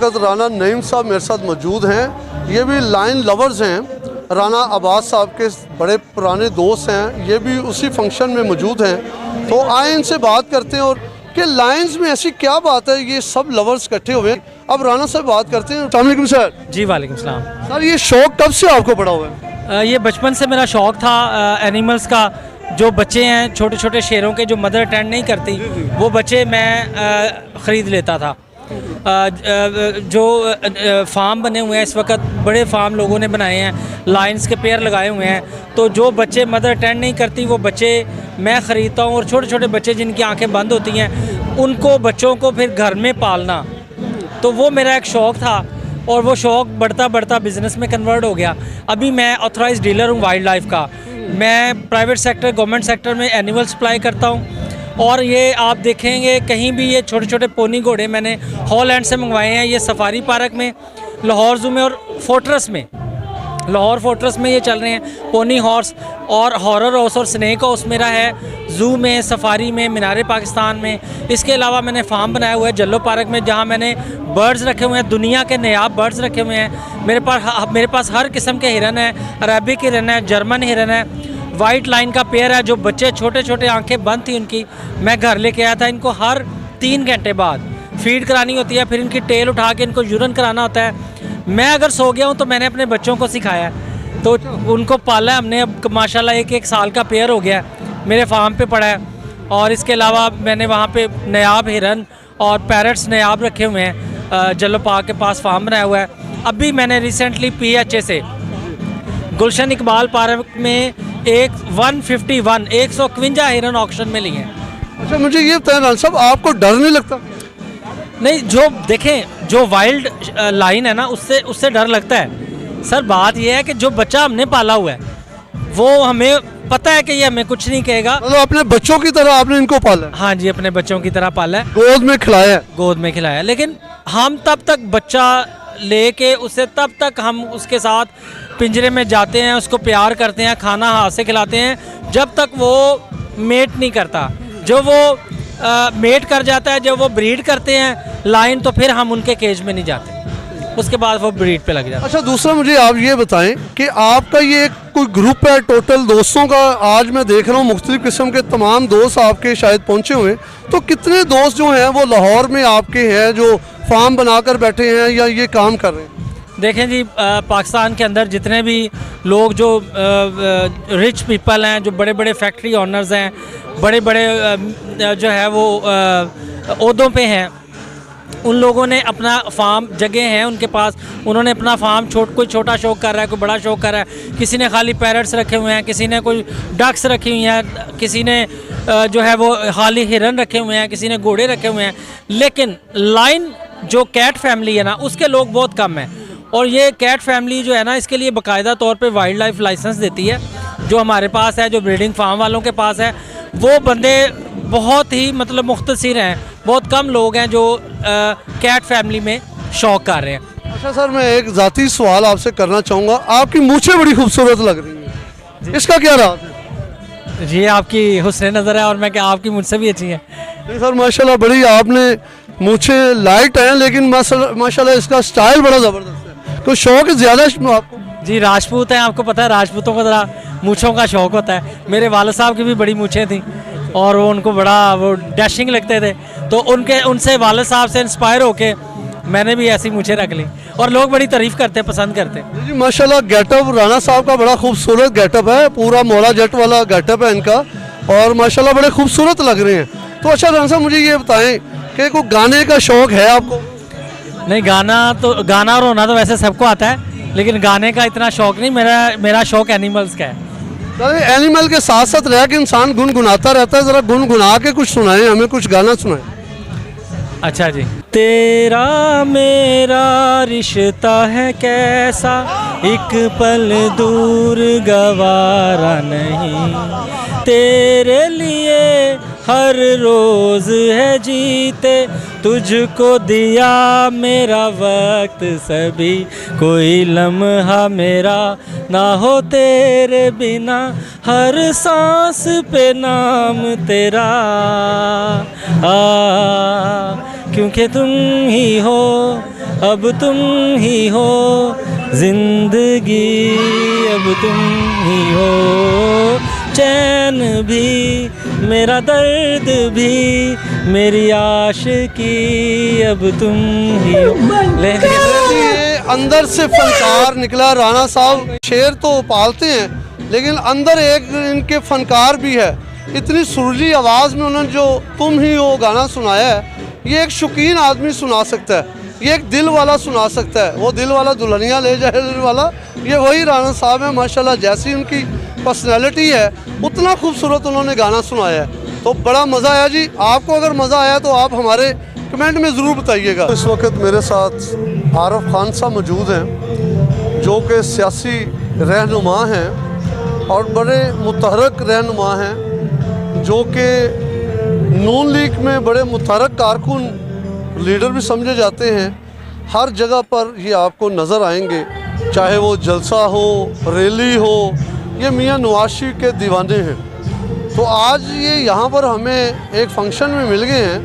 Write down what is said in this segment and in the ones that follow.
वक्त राना नईम साहब मेरे साथ मौजूद हैं। ये भी लाइन लवर्स हैं, राना अब्बास साहब के बड़े पुराने दोस्त हैं। ये भी उसी फंक्शन में मौजूद हैं, तो आए इनसे बात करते हैं और कि लाइन्स में ऐसी क्या बात है, ये सब लवर्स इकट्ठे हुए हैं। अब राना साहब बात करते हैं। अस्सलाम वालेकुम सर। जी वालेकुम सलाम। सर ये शौक़ कब से आपको पड़ा हुआ है? ये बचपन से मेरा शौक़ था एनिमल्स का। जो बच्चे हैं छोटे छोटे शेरों के जो मदर अटेंड नहीं करती, वो बच्चे मैं ख़रीद लेता था। जो फार्म बने हुए हैं इस वक्त, बड़े फार्म लोगों ने बनाए हैं, लाइन्स के पेयर लगाए हुए हैं, तो जो बच्चे मदर अटेंड नहीं करती वो बच्चे मैं ख़रीदता हूँ। और छोटे छोटे बच्चे जिनकी आंखें बंद होती हैं, उनको बच्चों को फिर घर में पालना, तो वो मेरा एक शौक़ था और वो शौक़ बढ़ता बढ़ता बिज़नेस में कन्वर्ट हो गया। अभी मैं ऑथराइज़ डीलर हूँ वाइल्ड लाइफ का। मैं प्राइवेट सेक्टर, गवर्नमेंट सेक्टर में एनिमल सप्लाई करता हूँ। और ये आप देखेंगे कहीं भी ये छोटे छोटे पोनी घोड़े मैंने हॉलैंड से मंगवाए हैं। ये सफारी पार्क में, लाहौर ज़ू में और फोर्ट्रेस में, लाहौर फोर्ट्रेस में ये चल रहे हैं पोनी हॉर्स। और हॉरर हाउस और स्नेक हाउस मेरा है ज़ू में, सफारी में, मीनार पाकिस्तान में। इसके अलावा मैंने फार्म बनाया हुआ है जल्लो पार्क में, जहाँ मैंने बर्ड्स रखे हुए हैं, दुनिया के नायाब बर्ड्स रखे हुए हैं। मेरे पास हर किस्म के हिरन है, अरेबिक हिरन है, जर्मन हिरन है, वाइट लाइन का पेयर है। जो बच्चे छोटे छोटे आंखें बंद थी उनकी मैं घर लेके आया था। इनको हर 3 घंटे बाद फीड करानी होती है, फिर इनकी टेल उठा के इनको यूरन कराना होता है। मैं अगर सो गया हूँ तो मैंने अपने बच्चों को सिखाया है, तो उनको पाला है हमने। अब माशाल्लाह 1-1 साल का पेयर हो गया है, मेरे फार्म पे पड़ा है। और इसके अलावा मैंने वहाँ पे नायाब हिरन और पैरट्स नायाब रखे हुए हैं। जल्लो पार्क के पास फार्म बनाया हुआ है। अभी मैंने रिसेंटली PHA से गुलशन इकबाल पार्क में 151 हिरन ऑक्शन में लिए हैं। अच्छा मुझे ये बताएं राना साहब, आपको डर नहीं लगता? नहीं, जो देखें जो वाइल्ड लाइन है ना, उससे डर लगता है सर। बात यह है कि जो बच्चा हमने पाला हुआ है वो हमें पता है कि ये हमें कुछ नहीं कहेगा। मतलब अपने बच्चों की तरह आपने इनको पाला है? हाँ जी, अपने बच्चों की तरह पाला है, गोद में खिलाया है? गोद में खिलाया। लेकिन हम तब तक बच्चा लेके उसे, तब तक हम उसके साथ पिंजरे में जाते हैं, उसको प्यार करते हैं, खाना हाथ से खिलाते हैं, जब तक वो मेट नहीं करता। जो वो मेट कर जाता है, जब वो ब्रीड करते हैं लाइन, तो फिर हम उनके केज में नहीं जाते, उसके बाद वो ब्रीड पे लग जाता है। अच्छा दूसरा मुझे आप ये बताएं कि आपका ये कोई ग्रुप है टोटल दोस्तों का? आज मैं देख रहा हूँ मुख्तलिफ किस्म के तमाम दोस्त आपके शायद पहुँचे हुए हैं, तो कितने दोस्त जो हैं वो लाहौर में आपके हैं जो फार्म बनाकर बैठे हैं या ये काम कर रहे हैं? देखें जी, पाकिस्तान के अंदर जितने भी लोग जो रिच पीपल हैं, जो बड़े बड़े फैक्ट्री ओनर्स हैं, बड़े बड़े जो है वो ओहदों पे हैं, उन लोगों ने अपना फार्म, जगह है उनके पास, उन्होंने अपना फार्म कोई छोटा शौक कर रहा है, कोई बड़ा शौक कर रहा है। किसी ने खाली पैरट्स रखे हुए हैं, किसी ने कोई डक्स रखी हुई हैं, किसी ने जो है वो खाली हिरन रखे हुए हैं, किसी ने घोड़े रखे हुए हैं। लेकिन लाइन जो कैट फैमिली है ना, उसके लोग बहुत कम हैं। और ये कैट फैमिली जो है ना, इसके लिए बाकायदा तौर पे वाइल्ड लाइफ लाइसेंस देती है, जो हमारे पास है, जो ब्रीडिंग फार्म वालों के पास है। वो बंदे बहुत ही मतलब मुख्तसिर हैं, बहुत कम लोग हैं जो कैट फैमिली में शौक कर रहे हैं। अच्छा सर, मैं एक ज़ाती सवाल आपसे करना चाहूँगा। आपकी मूछें बड़ी खूबसूरत लग रही हैं, इसका क्या राज है? जी, आपकी हुस्न नज़र है, और मैं क्या आपकी मुझसे भी अच्छी है। नहीं सर, माशाल्लाह बड़ी आपने मूछें लाइट हैं, लेकिन माशाल्लाह इसका स्टाइल बड़ा ज़बरदस्त है। कोई शौक ज़्यादा है आपको? जी, राजपूत हैं, आपको पता है राजपूतों को ज़रा मूँछों का शौक़ होता है। मेरे वालिद साहब की भी बड़ी मूँछें थी और वो उनको बड़ा वो डैशिंग लगते थे, तो उनसे वालिद साहब से इंस्पायर होके मैंने भी ऐसी मूँछें रख ली, और लोग बड़ी तारीफ़ करते, पसंद करते। जी माशाल्लाह, गेटअप राना साहब का बड़ा खूबसूरत गेटअप है, पूरा मौला जट वाला गेटअप है इनका, और माशाल्लाह बड़े खूबसूरत लग रहे हैं। तो अच्छा राना साहब, मुझे ये बताएं कि कोई गाने का शौक़ है आपको? नहीं, गाना और रोना तो वैसे सबको आता है, लेकिन गाने का इतना शौक़ नहीं। मेरा शौक़ एनिमल्स का है। अरे एनिमल के साथ साथ रह के इंसान गुनगुनाता रहता है, ज़रा गुनगुना के कुछ सुनाएं हमें, कुछ गाना सुनाएं। अच्छा जी। तेरा मेरा रिश्ता है कैसा, एक पल दूर गवारा नहीं, तेरे लिए हर रोज़ है जीते, तुझको दिया मेरा वक्त सभी, कोई लम्हा मेरा ना हो तेरे बिना, हर सांस पे नाम तेरा, क्योंकि तुम ही हो अब तुम ही हो जिंदगी, अब तुम ही हो चैन भी, मेरा दर्द भी, मेरी आशिकी, अब तुम ही हो। ये अंदर से फनकार निकला। राणा साहब शेर तो पालते हैं लेकिन अंदर एक इनके फनकार भी है। इतनी सुरीली आवाज़ में उन्होंने जो तुम ही हो गाना सुनाया है, ये एक शौकीन आदमी सुना सकता है, ये एक दिल वाला सुना सकता है। वो दिल वाला दुल्हनिया ले जाए वाला, ये वही राणा साहब है माशाल्लाह। जैसी उनकी पर्सनैलिटी है उतना खूबसूरत उन्होंने गाना सुनाया है। तो बड़ा मज़ा आया जी। आपको अगर मज़ा आया तो आप हमारे कमेंट में ज़रूर बताइएगा। इस वक्त मेरे साथ आरिफ खान साहब मौजूद हैं जो कि सियासी रहनुमा हैं और बड़े मुतहरक रहनुमा हैं, जो कि नून लीग में बड़े मुतहरक कारकुन लीडर भी समझे जाते हैं। हर जगह पर ये आपको नज़र आएंगे, चाहे वो जलसा हो, रैली हो। ये मियां नवाज शरीफ के दीवाने हैं। तो आज ये यहाँ पर हमें एक फंक्शन में मिल गए हैं।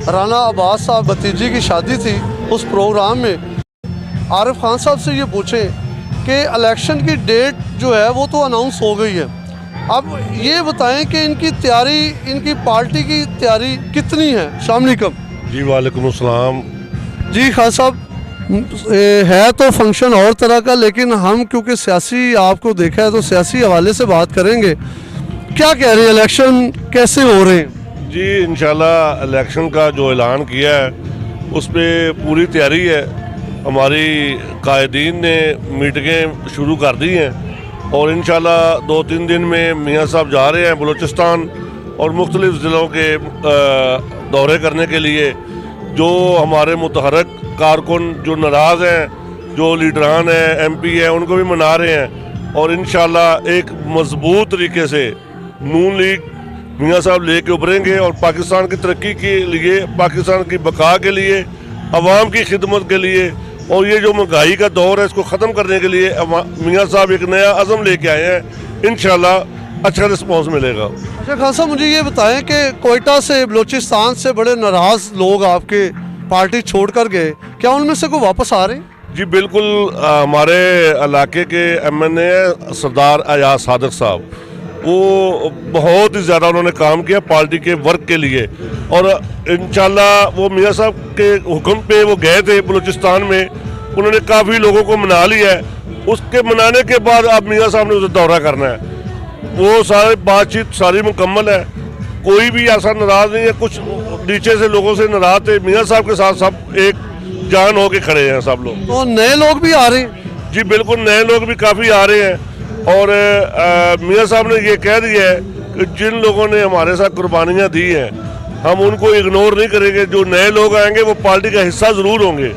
राना अब्बास साहब भतीजी की शादी थी, उस प्रोग्राम में आरिफ खान साहब से ये पूछें कि इलेक्शन की डेट जो है वो तो अनाउंस हो गई है। अब ये बताएं कि इनकी तैयारी, इनकी पार्टी की तैयारी कितनी है। अस्सलाम वालेकुम जी। वालेकुम अस्सलाम जी। खान साहब है तो फंक्शन और तरह का, लेकिन हम क्योंकि सियासी आपको देखा है तो सियासी हवाले से बात करेंगे। क्या कह रहे हैं, इलेक्शन कैसे हो रहे हैं? जी इंशाल्लाह इलेक्शन का जो ऐलान किया है उस पर पूरी तैयारी है। हमारी कायदीन ने मीटिंगें शुरू कर दी हैं और इंशाल्लाह 2-3 दिन में मियाँ साहब जा रहे हैं बलूचिस्तान और मुख्तलिफ़ ज़िलों के दौरे करने के लिए। जो हमारे मुतहरक कारकुन जो नाराज़ हैं, जो लीडरान हैं, MP हैं, उनको भी मना रहे हैं और इंशाल्लाह एक मजबूत तरीके से नून लीग मियाँ साहब लेके उभरेंगे और पाकिस्तान की तरक्की के लिए, पाकिस्तान की बका के लिए, अवाम की खिदमत के लिए और ये जो महंगाई का दौर है इसको ख़त्म करने के लिए मियाँ साहब एक नया अज़म लेके आए हैं। इंशाल्लाह अच्छा रिस्पॉन्स मिलेगा। अच्छा खान साहब, मुझे ये बताएं कि कोयटा से, बलूचिस्तान से बड़े नाराज़ लोग आपके पार्टी छोड़ कर गए, क्या उनमें से कोई वापस आ रहे हैं? जी बिल्कुल। हमारे इलाके के MNA सरदार अयाज सादिक साहब, वो बहुत ही ज़्यादा उन्होंने काम किया पार्टी के वर्क के लिए और इंशाल्लाह वो मियाँ साहब के हुक्म पे वो गए थे बलूचिस्तान में। उन्होंने काफ़ी लोगों को मना लिया है। उसके मनाने के बाद अब मियाँ साहब ने उसे दौरा करना है। वो सारी बातचीत सारी मुकम्मल है, कोई भी ऐसा नाराज़ नहीं है। कुछ नीचे से लोगों से नाराज़ थे, मियाँ साहब के साथ सब एक जान होके खड़े हैं सब लोग। तो नए लोग भी आ रहे हैं? जी बिल्कुल, नए लोग भी काफ़ी आ रहे हैं और मियाँ साहब ने ये कह दिया है कि जिन लोगों ने हमारे साथ कुर्बानियाँ दी हैं हम उनको इग्नोर नहीं करेंगे। जो नए लोग आएंगे वो पार्टी का हिस्सा ज़रूर होंगे,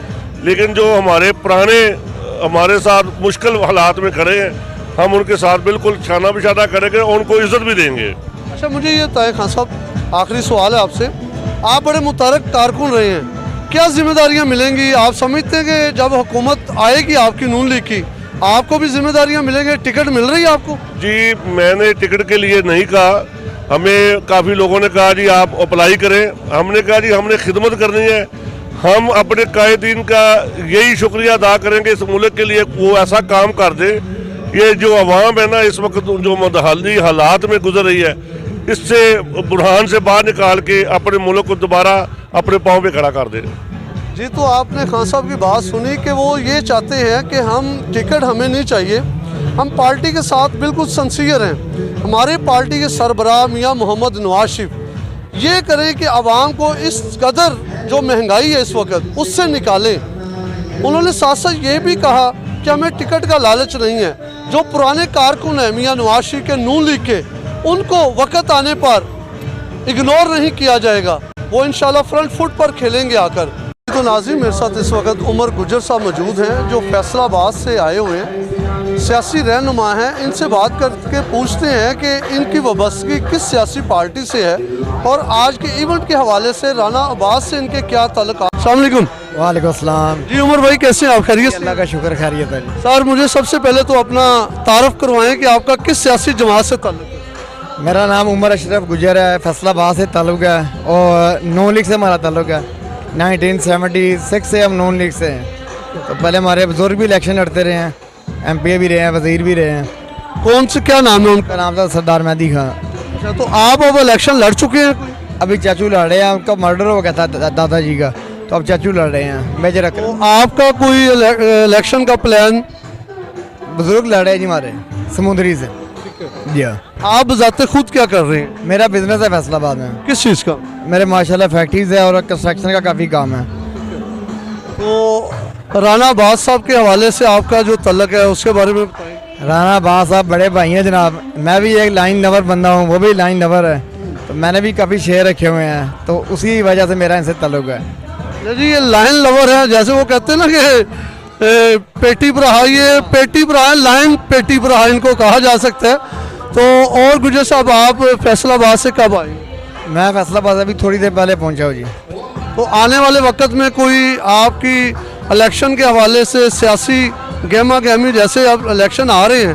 लेकिन जो हमारे पुराने हमारे साथ मुश्किल हालात में खड़े हैं हम उनके साथ बिल्कुल शाना बिशाना करेंगे और उनको इज्जत भी देंगे। अच्छा मुझे ये तय खान साहब, आखिरी सवाल है आपसे। आप बड़े मुतहरक कारकुन रहे हैं, क्या जिम्मेदारियां मिलेंगी? आप समझते हैं कि जब हुकूमत आएगी आपकी नून लीग की, आपको भी जिम्मेदारियां मिलेंगी? टिकट मिल रही है आपको? जी मैंने टिकट के लिए नहीं कहा, हमें काफ़ी लोगों ने कहा जी आप अप्लाई करें। हमने कहा जी हमने खिदमत करनी है, हम अपने कायदीन का यही शुक्रिया अदा करेंगे इस मुल्क के लिए वो ऐसा काम कर दे। ये जो अवाम है ना इस वक्त जो मदहाली हालात में गुजर रही है, इससे बुरहान से बाहर निकाल के अपने मुल्क को दोबारा अपने पाँव पे खड़ा कर दे। जी तो आपने खान साहब की बात सुनी कि वो ये चाहते हैं कि हम टिकट हमें नहीं चाहिए, हम पार्टी के साथ बिल्कुल सिंसियर हैं। हमारी पार्टी के सरबराह मियाँ मोहम्मद नवाज शरीफ ये करें कि आवाम को इस कदर जो महंगाई है इस वक्त उससे निकालें। उन्होंने साथ साथ ये भी कहा कि हमें टिकट का लालच नहीं है। जो पुराने कारकुन हैं मियाँ नवाज शरीफ के, नून लीग के, उनको वक्त आने पर इग्नोर नहीं किया जाएगा, वो इंशाल्लाह फ्रंट फुट पर खेलेंगे आकर। तो नाज़रीन मेरे साथ इस वक्त उमर गुजर साहब मौजूद हैं जो फैसलाबाद से आए हुए हैं, सियासी रहनुमा हैं। इनसे बात करके पूछते हैं कि इनकी वाबस्तगी किस सियासी पार्टी से है और आज के इवेंट के हवाले से राना अब्बास से इनके क्या ताल्लुक। अस्सलाम वालेकुम। वालेकुम अस्सलाम। जी उमर भाई कैसे हैं आप? खैरियत? अल्लाह का शुक्र खैरियत है। सर मुझे सबसे पहले तो अपना तारफ़ करवाएं कि आपका किस सियासी जमात से ताल्लुक है? मेरा नाम उमर अशरफ गुजर है, फैसलाबाद से ताल्लुक़ है और नून लीग से हमारा ताल्लुक़ है। 1976 से हम नून लीग से हैं। तो पहले हमारे बुजुर्ग भी इलेक्शन लड़ते रहे हैं, MP भी रहे हैं, वज़ीर भी रहे हैं। कौन से क्या नाम है उनका? उनका नाम था सरदार मेहदी खान। अच्छा, तो आप अब इलेक्शन लड़ चुके हैं कोई? अभी चाचू लड़ रहे हैं, उनका मर्डर हो गया था दादाजी का, तो अब चाचू लड़ रहे हैं मेजर तो अकरम। आपका कोई इलेक्शन का प्लान? बुजुर्ग लड़ रहे हैं जी हमारे समुंदरी से। जी हाँ। आप ज़ाते खुद क्या कर रहे हैं? मेरा बिजनेस है फैसलाबाद में। किस चीज़ का? मेरे माशाल्लाह फैक्ट्रीज है और कंस्ट्रक्शन का काफ़ी काम है। तो राना अब्बास साहब के हवाले से आपका जो तल्लक है उसके बारे में बताएं। राना अब्बास साहब बड़े भाई हैं जनाब। मैं भी एक लाइन लवर बंदा हूँ, वो भी लाइन लवर है, तो मैंने भी काफ़ी शेयर रखे हुए हैं, तो उसी वजह से मेरा इनसे ताल्लुक है। जी, ये लाइन लवर है, जैसे वो कहते हैं ना कि पेटी बरहा, ये पेटी बरहा, लाइन पेटी बरहा इनको कहा जा सकता है। तो और गुजर साहब, आप फैसलाबाद से कब आए? मैं फैसलाबाद अभी थोड़ी देर पहले पहुंचा हूँ जी। तो आने वाले वक्त में कोई आपकी इलेक्शन के हवाले से सियासी गहमा गहमी, जैसे अब इलेक्शन आ रहे हैं,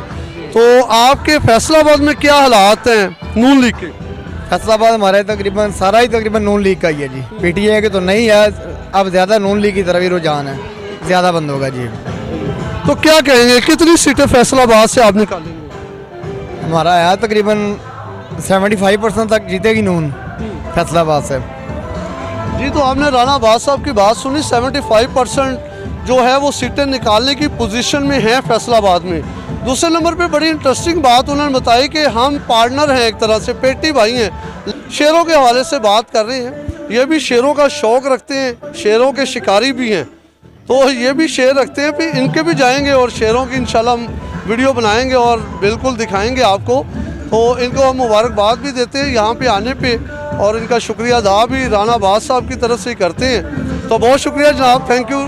तो आपके फैसलाबाद में क्या हालात हैं नून लीग के? फैसलाबाद हमारे तकरीबन सारा ही तकरीबन नून लीग का ही है जी। PTI के तो नहीं है, अब ज़्यादा नून लीग की तरफ ही रुझान है, ज़्यादा बंद होगा जी। तो क्या कहेंगे, कितनी सीटें फैसलाबाद से आप निकालेंगे? हमारा है तकरीबन 75% तक जीतेगी नून फैसलाबाद से। जी, तो आपने राना अब्बास साहब की बात सुनी, 75% जो है वो सीटें निकालने की पोजीशन में है फैसलाबाद में। दूसरे नंबर पे बड़ी इंटरेस्टिंग बात उन्होंने बताई कि हम पार्टनर हैं, एक तरह से पेटी भाई हैं। शेरों के हवाले से बात कर रहे हैं, ये भी शेरों का शौक़ रखते हैं, शेरों के शिकारी भी हैं, तो ये भी शेर रखते हैं। फिर इनके भी जाएंगे और शेरों की इंशाल्लाह हम वीडियो बनाएंगे और बिल्कुल दिखाएंगे आपको। तो इनको हम मुबारकबाद भी देते हैं यहाँ पे आने पे, और इनका शुक्रिया अदा भी राना अब्बास साहब की तरफ से ही करते हैं। तो बहुत शुक्रिया जनाब, थैंक यू।